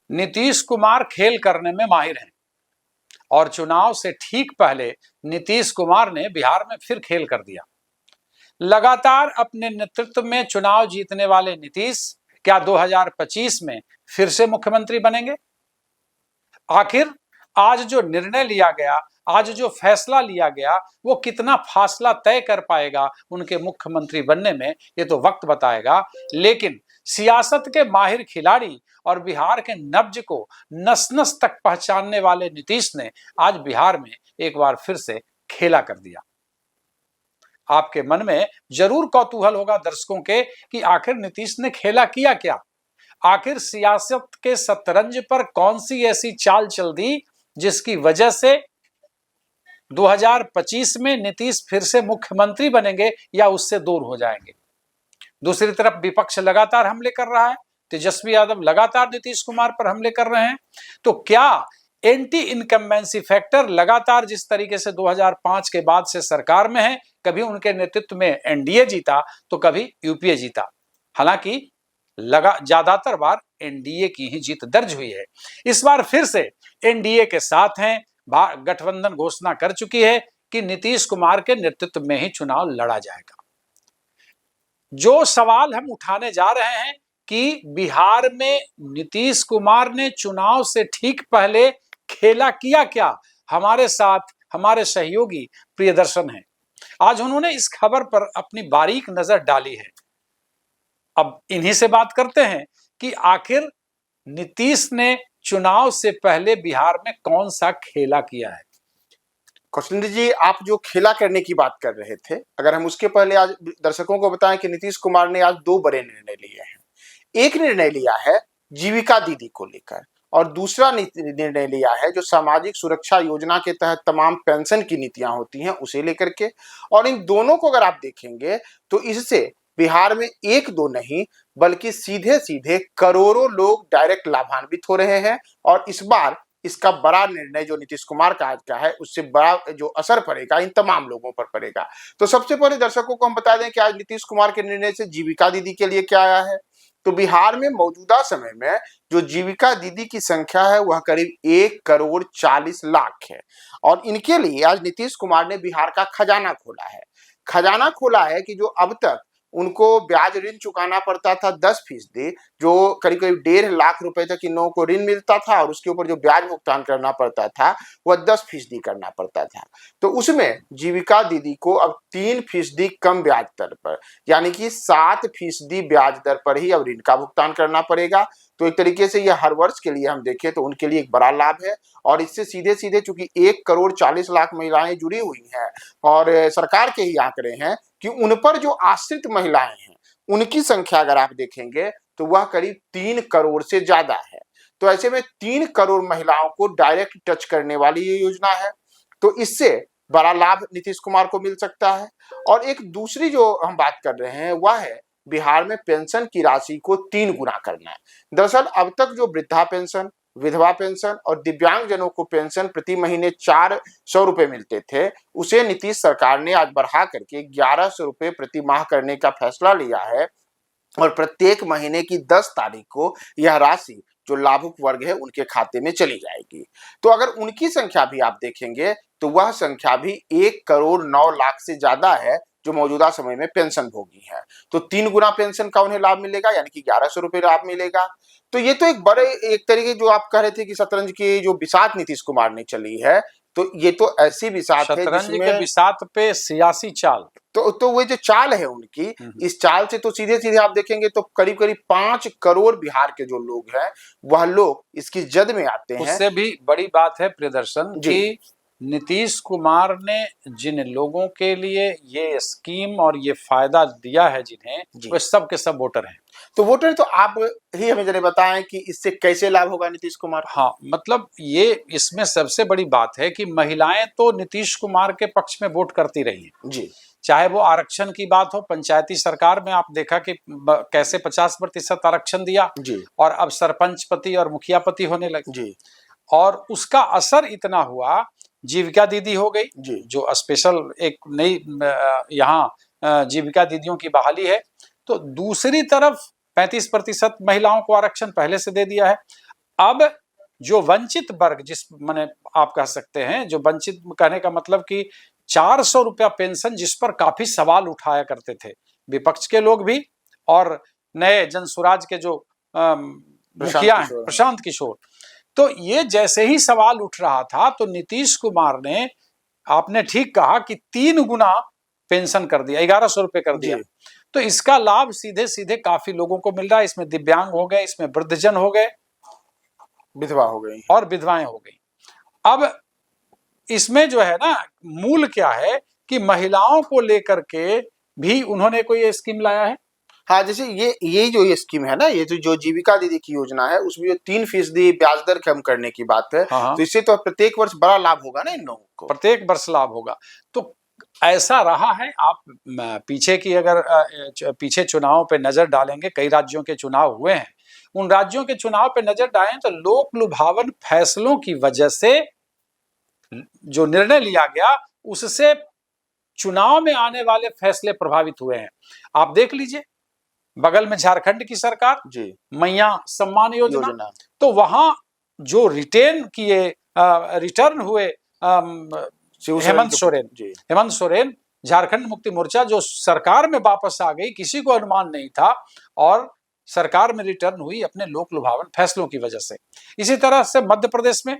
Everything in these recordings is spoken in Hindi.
नीतीश कुमार खेल करने में माहिर हैं और चुनाव से ठीक पहले नीतीश कुमार ने बिहार में फिर खेल कर दिया। लगातार अपने नेतृत्व में चुनाव जीतने वाले नीतीश क्या 2025 में फिर से मुख्यमंत्री बनेंगे? आखिर आज जो निर्णय लिया गया, आज जो फैसला लिया गया, वो कितना फासला तय कर पाएगा उनके मुख्यमंत्री बनने में, ये तो वक्त बताएगा। लेकिन सियासत के माहिर खिलाड़ी और बिहार के नब्ज को नस नस तक पहचानने वाले नीतीश ने आज बिहार में एक बार फिर से खेला कर दिया। आपके मन में जरूर कौतूहल होगा दर्शकों के कि आखिर नीतीश ने खेला किया क्या? आखिर सियासत के शतरंज पर कौन सी ऐसी चाल चल दी जिसकी वजह से 2025 में नीतीश फिर से मुख्यमंत्री बनेंगे या उससे दूर हो जाएंगे? दूसरी तरफ विपक्ष लगातार हमले कर रहा है, तेजस्वी यादव लगातार नीतीश कुमार पर हमले कर रहे हैं। तो क्या एंटी इनकम्बेंसी फैक्टर लगातार जिस तरीके से 2005 के बाद से सरकार में है, कभी उनके नेतृत्व में एनडीए जीता तो कभी यूपीए जीता, हालांकि ज्यादातर बार एनडीए की ही जीत दर्ज हुई है। इस बार फिर से एनडीए के साथ हैं, गठबंधन घोषणा कर चुकी है कि नीतीश कुमार के नेतृत्व में ही चुनाव लड़ा जाएगा। जो सवाल हम उठाने जा रहे हैं कि बिहार में नीतीश कुमार ने चुनाव से ठीक पहले खेला किया क्या, हमारे साथ हमारे सहयोगी प्रियदर्शन हैं। आज उन्होंने इस खबर पर अपनी बारीक नजर डाली है। अब इन्हीं से बात करते हैं कि आखिर नीतीश ने चुनाव से पहले बिहार में कौन सा खेला किया है। कौशलेंद्र जी, आप जो खेला करने की बात कर रहे थे, अगर हम उसके पहले आज दर्शकों को बताएं कि नीतीश कुमार ने आज दो बड़े निर्णय लिए हैं। एक निर्णय लिया है जीविका दीदी को लेकर और दूसरा निर्णय लिया है जो सामाजिक सुरक्षा योजना के तहत तमाम पेंशन की नीतियां होती हैं उसे लेकर के। और इन दोनों को अगर आप देखेंगे तो इससे बिहार में एक दो नहीं बल्कि सीधे सीधे करोड़ों लोग डायरेक्ट लाभान्वित हो रहे हैं। और इस बार इसका बड़ा निर्णय जो नीतीश कुमार का आज का है उससे बड़ा जो असर पड़ेगा इन तमाम लोगों पर पड़ेगा। तो सबसे पहले दर्शकों को हम बता दें कि आज नीतीश कुमार के निर्णय से जीविका दीदी के लिए क्या आया है। तो बिहार में मौजूदा समय में जो जीविका दीदी की संख्या है वह करीब 1,40,00,000 है और इनके लिए आज नीतीश कुमार ने बिहार का खजाना खोला है। खजाना खोला है कि जो अब तक उनको ब्याज ऋण चुकाना पड़ता था 10%, जो करीब करीब 1.5 लाख रुपए तक इन लोगों को ऋण मिलता था और उसके ऊपर जो ब्याज भुगतान करना पड़ता था वह 10% करना पड़ता था। तो उसमें जीविका दीदी को अब 3% कम ब्याज दर पर यानी कि 7% ब्याज दर पर ही अब ऋण का भुगतान करना पड़ेगा। तो एक तरीके से यह हर वर्ष के लिए हम देखें तो उनके लिए एक बड़ा लाभ है और इससे सीधे सीधे चूंकि 1,40,00,000 महिलाएं जुड़ी हुई हैं और सरकार के ही आंकड़े हैं कि उन पर जो आश्रित महिलाएं हैं उनकी संख्या अगर आप देखेंगे तो वह करीब 3 करोड़ से ज्यादा है। तो ऐसे में 3 करोड़ महिलाओं को डायरेक्ट टच करने वाली ये योजना है। तो इससे बड़ा लाभ नीतीश कुमार को मिल सकता है। और एक दूसरी जो हम बात कर रहे हैं वह है बिहार में पेंशन की राशि को 3 गुना करना है। दरअसल अब तक जो वृद्धा पेंशन, विधवा पेंशन और दिव्यांगजनों को पेंशन प्रति महीने 400 रुपए मिलते थे उसे नीतीश सरकार ने आज बढ़ा करके 1,100 रुपए प्रति माह करने का फैसला लिया है और प्रत्येक महीने की 10 तारीख को यह राशि जो लाभुक वर्ग है उनके खाते में चली जाएगी। तो अगर उनकी संख्या भी आप देखेंगे तो वह संख्या भी 1,09,00,000 से ज्यादा है जो मौजूदा समय में पेंशन भोगी है। तो 3 गुना पेंशन का उन्हें लाभ मिलेगा यानी कि 1,100 रुपए लाभ मिलेगा। तो ये तो एक बड़े एक तरीके जो आप कह रहे थे कि शतरंज की जो बिसात नीतीश कुमार ने चली है तो ये तो ऐसी बिसात है जिसमें बिसात पे सियासी चाल तो वो जो चाल है उनकी, इस चाल से तो सीधे सीधे आप देखेंगे तो करीब करीब 5 करोड़ बिहार के जो लोग हैं वह लोग इसकी जद में आते हैं। उससे भी बड़ी बात है प्रियदर्शन कि नीतीश कुमार ने जिन लोगों के लिए ये स्कीम और ये फायदा दिया है जिन्हें, वे सब के सब वोटर हैं। तो वोटर तो आप ही हमें जरा बताएं कि इससे कैसे लाभ होगा नीतीश कुमार। हाँ, मतलब ये इसमें सबसे बड़ी बात है कि महिलाएं तो नीतीश कुमार के पक्ष में वोट करती रही हैं जी, चाहे वो आरक्षण की बात हो। पंचायती सरकार में आप देखा कि कैसे 50% आरक्षण दिया जी, और अब सरपंच पति और मुखिया पति होने लगे जी, और उसका असर इतना हुआ। जीविका दीदी हो गई जो स्पेशल एक नई यहाँ जीविका दीदियों की बहाली है। तो दूसरी तरफ 35% महिलाओं को आरक्षण पहले से दे दिया है। अब जो वंचित वर्ग, जिस माने आप कह सकते हैं, जो वंचित कहने का मतलब कि 400 रुपया पेंशन, जिस पर काफी सवाल उठाया करते थे विपक्ष के लोग भी और नए जनसुराज के जो मुखिया हैं प्रशांत किशोर, तो ये जैसे ही सवाल उठ रहा था तो नीतीश कुमार ने, आपने ठीक कहा कि 3 गुना पेंशन कर दिया, 1100 रुपए कर दिया। तो इसका लाभ सीधे सीधे काफी लोगों को मिल रहा है। इसमें दिव्यांग हो गए, इसमें वृद्धजन हो गए, विधवा हो गई और विधवाएं हो गई। अब इसमें जो है ना, मूल क्या है कि महिलाओं को लेकर के भी उन्होंने कोई स्कीम लाया है। हाँ, जैसे ये जो ये स्कीम है ना, ये जो जीविका दीदी की योजना है, उसमें जो 3% ब्याज दर कम करने की बात है, हाँ। तो इससे तो प्रत्येक वर्ष बड़ा लाभ होगा ना इन लोगों को, प्रत्येक वर्ष लाभ होगा। तो ऐसा रहा है, आप पीछे की अगर पीछे चुनाव पे नजर डालेंगे, कई राज्यों के चुनाव हुए हैं, उन राज्यों के चुनाव पे नजर डालें तो लोक लुभावन फैसलों की वजह से जो निर्णय लिया गया, उससे चुनाव में आने वाले फैसले प्रभावित हुए हैं। आप देख लीजिए, बगल में झारखंड की सरकार जी, मैया सम्मान योजना, तो वहां जो रिटर्न हुए हेमंत सोरेन, झारखंड मुक्ति मोर्चा जो सरकार में वापस आ गई, किसी को अनुमान नहीं था, और सरकार में रिटर्न हुई अपने लोक लुभावन फैसलों की वजह से। इसी तरह से मध्य प्रदेश में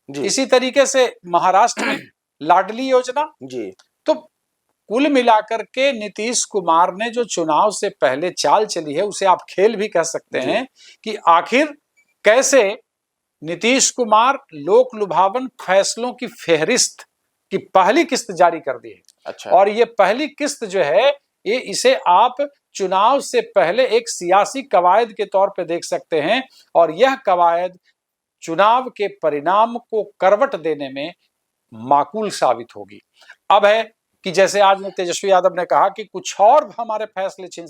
जी, इसी तरीके से महाराष्ट्र में लाडली योजना जी। तो कुल मिलाकर के नीतीश कुमार ने जो चुनाव से पहले चाल चली है, उसे आप खेल भी कह सकते हैं कि आखिर कैसे नीतीश कुमार लोक लुभावन फैसलों की फेहरिस्त की पहली किस्त जारी कर दी है। अच्छा। और ये पहली किस्त जो है, ये इसे आप चुनाव से पहले एक सियासी कवायद के तौर पे देख सकते हैं, और यह कवायद चुनाव के परिणाम को करवट देने में माकूल साबित होगी। अब है कि जैसे आज तेजस्वी यादव ने कहा कि कुछ और हमारे फैसले छीन,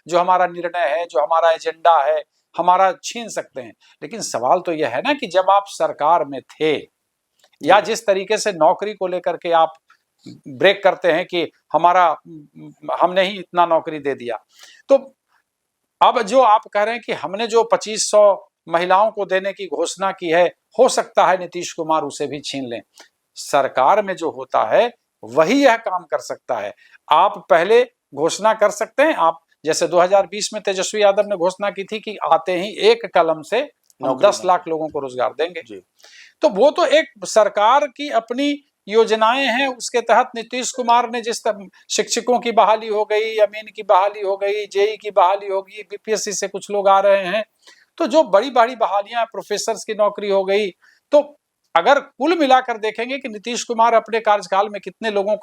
जो हमारा निर्णय है, जो हमारा एजेंडा है, हमारा छीन सकते हैं। लेकिन सवाल तो यह है ना कि जब आप सरकार में थे, या जिस तरीके से नौकरी को लेकर के आप ब्रेक करते हैं कि हमने ही इतना नौकरी दे दिया, तो अब जो आप कह रहे हैं कि हमने जो 2500 महिलाओं को देने की घोषणा की है, हो सकता है नीतीश कुमार उसे भी छीन लें। सरकार में जो होता है वही यह काम कर सकता है। आप पहले घोषणा कर सकते हैं, आप जैसे 2020 में तेजस्वी यादव ने घोषणा की थी कि आते ही एक कलम से हम 10 लाख लोगों को रोजगार देंगे जी। तो वो तो एक सरकार की अपनी योजनाएं हैं, उसके तहत नीतीश कुमार ने जिस तरह शिक्षकों की बहाली हो गई, अमीन की बहाली हो गई, जेई की बहाली होगी, बीपीएससी से कुछ लोग आ रहे हैं, तो जो बड़ी बड़ी बहालियां, प्रोफेसर की नौकरी हो गई। तो अगर कुल मिलाकर देखेंगे कि नीतीश कुमार अपने कार्यकाल में कितने लोगों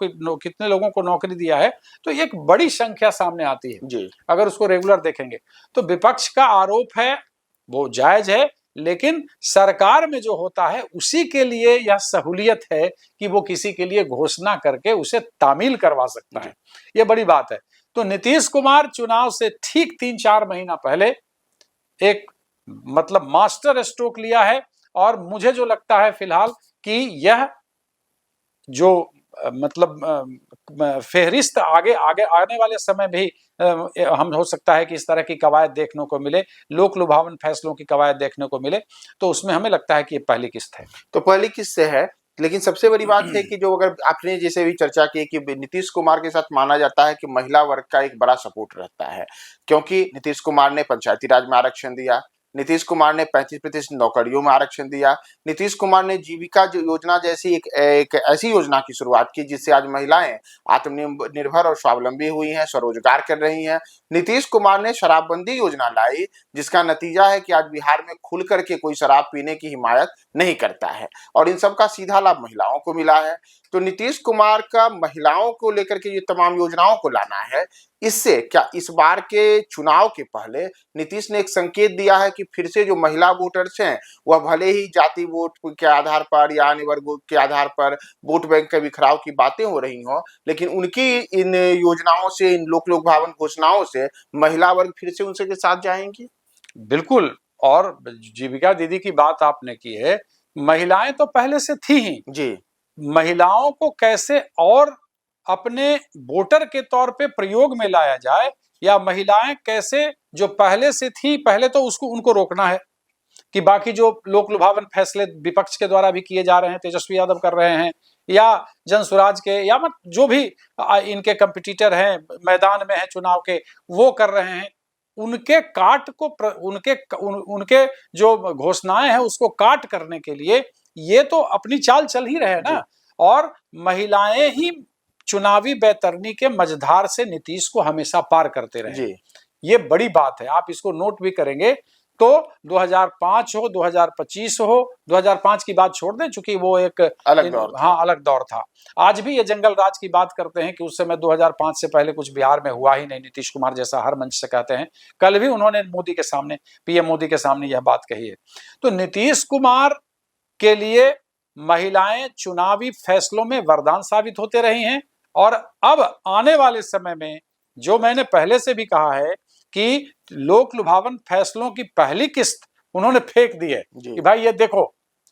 को नौकरी दिया है, तो एक बड़ी संख्या सामने आती है जी। अगर उसको रेगुलर देखेंगे तो विपक्ष का आरोप है वो जायज है, लेकिन सरकार में जो होता है उसी के लिए यह सहूलियत है कि वो किसी के लिए घोषणा करके उसे तामील करवा सकता है। यह बड़ी बात है। तो नीतीश कुमार चुनाव से ठीक 3-4 महीना पहले एक मतलब मास्टर स्ट्रोक लिया है, और मुझे जो लगता है फिलहाल कि यह जो मतलब फेहरिस्त आगे आने वाले समय भी हम हो सकता है कि इस तरह की कवायद देखने को मिले, लोक लुभावन फैसलों की कवायद देखने को मिले, तो उसमें हमें लगता है कि ये पहली किस्त है। तो पहली किस्त से है, लेकिन सबसे बड़ी बात है कि जो अगर आपने जैसे भी चर्चा की कि नीतीश कुमार के साथ माना जाता है कि महिला वर्ग का एक बड़ा सपोर्ट रहता है, क्योंकि नीतीश कुमार ने पंचायती राज में आरक्षण दिया, नीतीश कुमार ने 35% नौकरियों में आरक्षण दिया, नीतीश कुमार ने जीविका योजना जैसी एक ऐसी योजना की शुरुआत की जिससे आज महिलाएं आत्मनिर्भर और स्वावलंबी हुई हैं, स्वरोजगार कर रही हैं। नीतीश कुमार ने शराबबंदी योजना लाई, जिसका नतीजा है कि आज बिहार में खुल करके कोई शराब पीने की हिमायत नहीं करता है, और इन सब का सीधा लाभ महिलाओं को मिला है। तो नीतीश कुमार का महिलाओं को लेकर के ये तमाम योजनाओं को लाना है, इससे क्या इस बार के चुनाव के पहले नीतीश ने एक संकेत दिया है कि फिर से जो महिला वोटर्स हैं वह भले ही जाति वोट के आधार पर या अन्य वर्गों के आधार पर वोट बैंक के बिखराव की बातें हो रही हों, लेकिन उनकी इन योजनाओं से, इन लोक लुभावन घोषणाओं से महिला वर्ग फिर से उनसे के साथ जाएंगी? बिल्कुल। और जीविका दीदी की बात आपने की है, महिलाएं तो पहले से थी ही जी। महिलाओं को कैसे और अपने वोटर के तौर पे प्रयोग में लाया जाए, या महिलाएं कैसे जो पहले से थी, पहले तो उनको रोकना है। कि बाकी जो लोक लुभावन फैसले विपक्ष के द्वारा भी किए जा रहे हैं, तेजस्वी यादव कर रहे हैं, या जन स्वराज के, या मत जो भी इनके कंपिटिटर हैं मैदान में हैं चुनाव के, वो कर रहे हैं, उनके काट को उनके जो घोषणाएं हैं उसको काट करने के लिए ये तो अपनी चाल चल ही रहे ना। और महिलाएं ही चुनावी बैतरनी के मझधार से नीतीश को हमेशा पार करते रहे, ये बड़ी बात है। आप इसको नोट भी करेंगे तो 2005 हो, 2025 हो, 2005 की बात छोड़ दें चूंकि वो एक अलग दौर था। आज भी ये जंगल राज की बात करते हैं कि उस समय 2005 से पहले कुछ बिहार में हुआ ही नहीं, नीतीश कुमार जैसा हर मंच से कहते हैं। कल भी उन्होंने मोदी के सामने, पीएम मोदी के सामने यह बात कही है। तो नीतीश कुमार के लिए महिलाएं चुनावी फैसलों में वरदान साबित होते रही हैं, और अब आने वाले समय में, जो मैंने पहले से भी कहा है कि लोक लुभावन फैसलों की पहली किस्त उन्होंने फेंक दी है कि भाई ये देखो,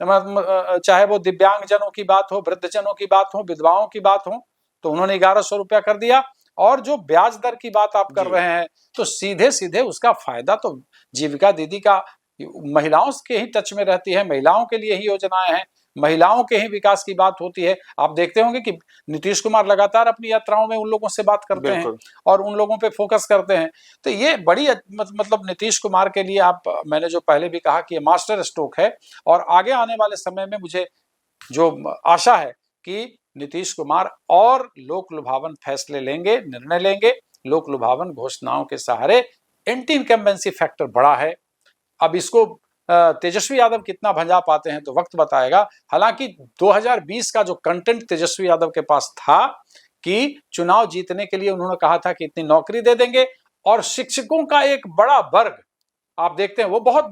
चाहे वो दिव्यांगजनों की बात हो, वृद्धजनों की बात हो, विधवाओं की बात हो, तो उन्होंने 1100 रुपया कर दिया। और जो ब्याज दर की बात आप कर रहे हैं, तो सीधे सीधे उसका फायदा तो जीविका दीदी का महिलाओं के ही टच में रहती है, महिलाओं के लिए ही योजनाएं हैं, महिलाओं के ही विकास की बात होती है। आप देखते होंगे कि नीतीश कुमार लगातार अपनी यात्राओं में उन लोगों से बात करते हैं और उन लोगों पे फोकस करते हैं। तो ये बड़ी मतलब नीतीश कुमार के लिए, आप, मैंने जो पहले भी कहा कि ये मास्टर स्ट्रोक है। और आगे आने वाले समय में मुझे जो आशा है कि नीतीश कुमार और लोक लुभावन फैसले लेंगे, निर्णय लेंगे। लोक लुभावन घोषणाओं के सहारे एंटी इनकम्बेंसी फैक्टर बड़ा है। अब इसको तेजस्वी यादव कितना भंजा पाते हैं तो वक्त बताएगा। हालांकि 2020 का जो कंटेंट तेजस्वी यादव के पास था कि चुनाव जीतने के लिए उन्होंने कहा था कि इतनी नौकरी दे देंगे, और शिक्षकों का एक बड़ा वर्ग आप देखते हैं वो बहुत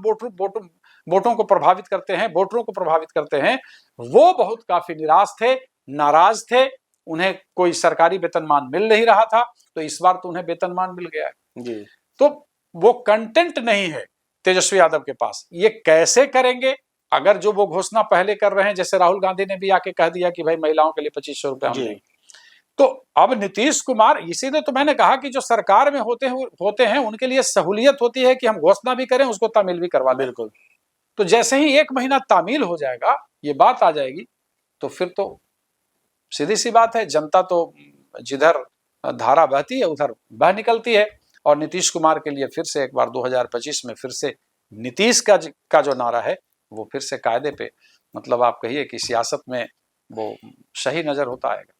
वोटों को प्रभावित करते हैं, वोटरों को प्रभावित करते हैं, वो बहुत काफी निराश थे, नाराज थे। उन्हें कोई सरकारी वेतनमान मिल नहीं रहा था, तो इस बार तो उन्हें वेतनमान मिल गया है। तो वो कंटेंट नहीं है तेजस्वी यादव के पास। ये कैसे करेंगे? अगर जो वो घोषणा पहले कर रहे हैं, जैसे राहुल गांधी ने भी आके कह दिया कि भाई महिलाओं के लिए 2500 रुपए हम देंगे, तो अब नीतीश कुमार, इसीलिए तो मैंने कहा कि जो सरकार में होते हैं उनके लिए सहूलियत होती है कि हम घोषणा भी करें, उसको तामील भी करवा दें। तो जैसे ही 1 महीना तामील हो जाएगा, ये बात आ जाएगी, तो फिर तो सीधी सी बात है, जनता तो जिधर धारा बहती है उधर बह निकलती है। और नीतीश कुमार के लिए फिर से एक बार 2025 में फिर से नीतीश का जो नारा है वो फिर से कायदे पे, मतलब आप कहिए कि सियासत में वो सही नजर होता आएगा।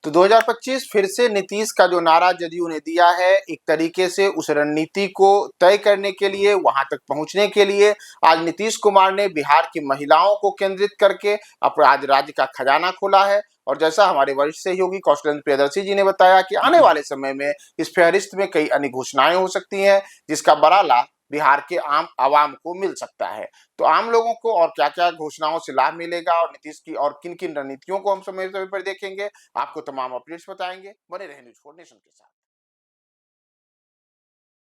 तो 2025 फिर से नीतीश का जो नारा जदयू ने दिया है, एक तरीके से उस रणनीति को तय करने के लिए, वहां तक पहुंचने के लिए आज नीतीश कुमार ने बिहार की महिलाओं को केंद्रित करके आज राज्य का खजाना खोला है। और जैसा हमारे वरिष्ठ सहयोगी कौशलेंद्र प्रियदर्शी जी ने बताया कि आने वाले समय में इस फहरिस्त में कई अन्य घोषणाएं हो सकती हैं, जिसका बड़ा लाभ बिहार के आम आवाम को मिल सकता है। तो आम लोगों को और क्या क्या घोषणाओं से लाभ मिलेगा और नीतीश की और किन किन रणनीतियों को हम समय समय पर देखेंगे, आपको तमाम अपडेट्स बताएंगे। बने रहे न्यूज़ 4 नेशन के साथ।